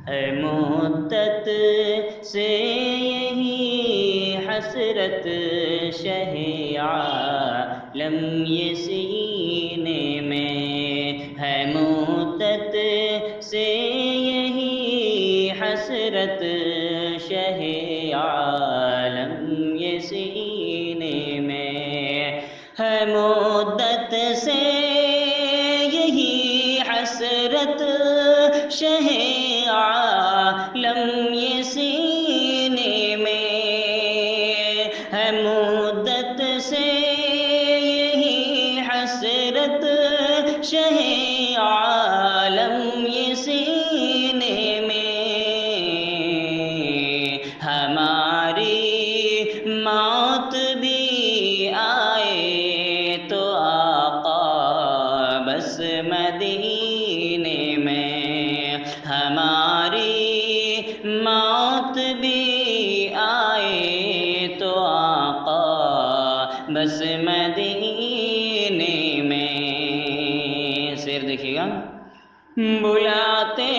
ہے مدت سے یہی حسرت شہ عالم یہ سینے میں، ہے مدت سے یہی حسرت شہ عالم یہ سینے میں، ہے مدت سے یہی حسرت شہ عالم یہ سینے میں، ہے مدت سے یہی حسرت شہ عالم یہ سینے میں، ہماری موت بھی آئے تو آقا بس مدینے میں، ہماری موت بھی آئے تو آقا بس مدینے میں۔ شعر دیکھیے گا، بلاتے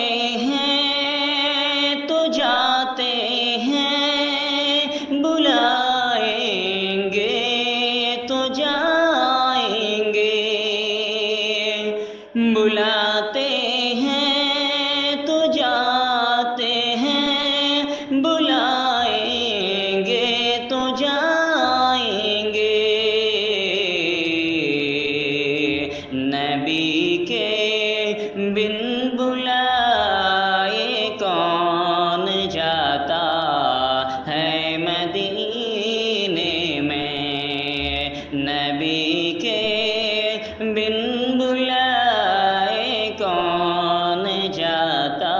ہیں تو جاتے ہیں، بلائیں گے تو جائیں گے، بلاتے ہیں تو جاتے ہیں، بلائیں گے تو جائیں گے، نبی کے بن بلائے کون جاتا ہے مدینے میں، نبی کے بن بلائے کون جاتا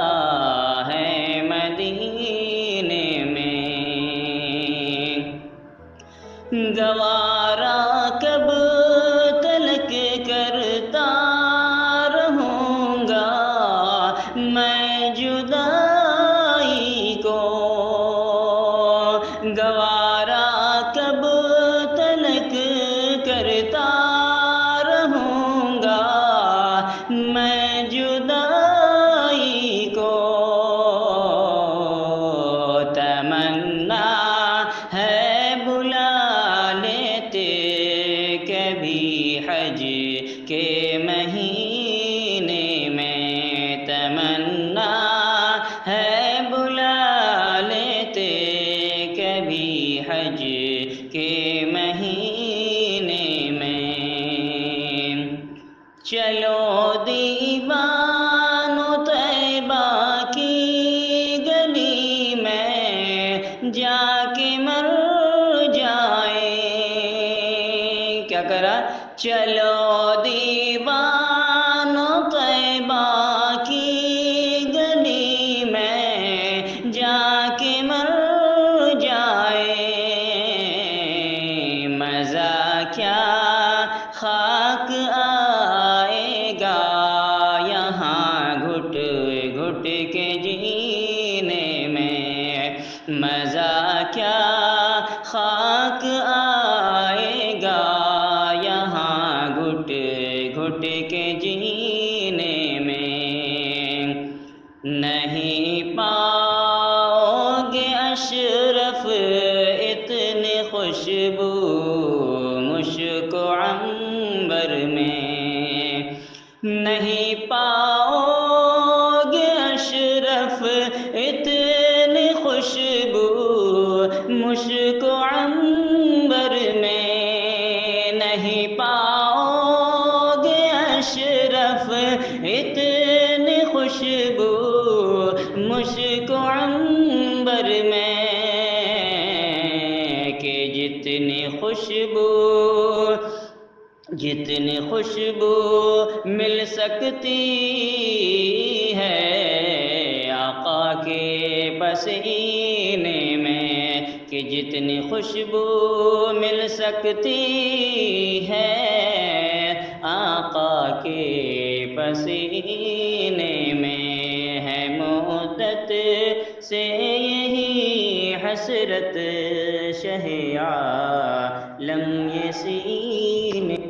ہے مدینے میں، گوارا کب تلک کرتا رہوں گا میں جدائی کو، گوارا کب تلک کرتا رہوں گا میں جدائی کو، تمنا ہے بلا لیتے کبھی حج کے مہینے میں، تمنا ہے بلا لیتے کبھی حج کے مہینے میں، چلو دیوانو طیبہ کی گلی میں جا کے مر جائیں، کیا کرا، چلو دیوانو طیبہ کی گلی میں جا کے مر جائیں، مزہ کیا خاک آئے گا یہاں گھٹ گھٹ کے جینے میں، مزہ کیا خاک آئے گا یہاں گھٹ گھٹ کے جینے میں، نہیں پاؤ گے اشرف اتنی خوشبو مشک و عنبر میں، نہیں پاؤ گے اشرف اتنی خوشبو مشک و عنبر میں، نہیں پاؤ گے اشرف اتنی خوشبو مشک و عنبر میں، کہ جتنی خوشبو مل سکتی ہے آقا کے پسینے میں، کہ جتنی خوشبو مل سکتی ہے آقا کے پسینے میں، ہے مدت سے یہی حسرت شہ عالم یہ سینے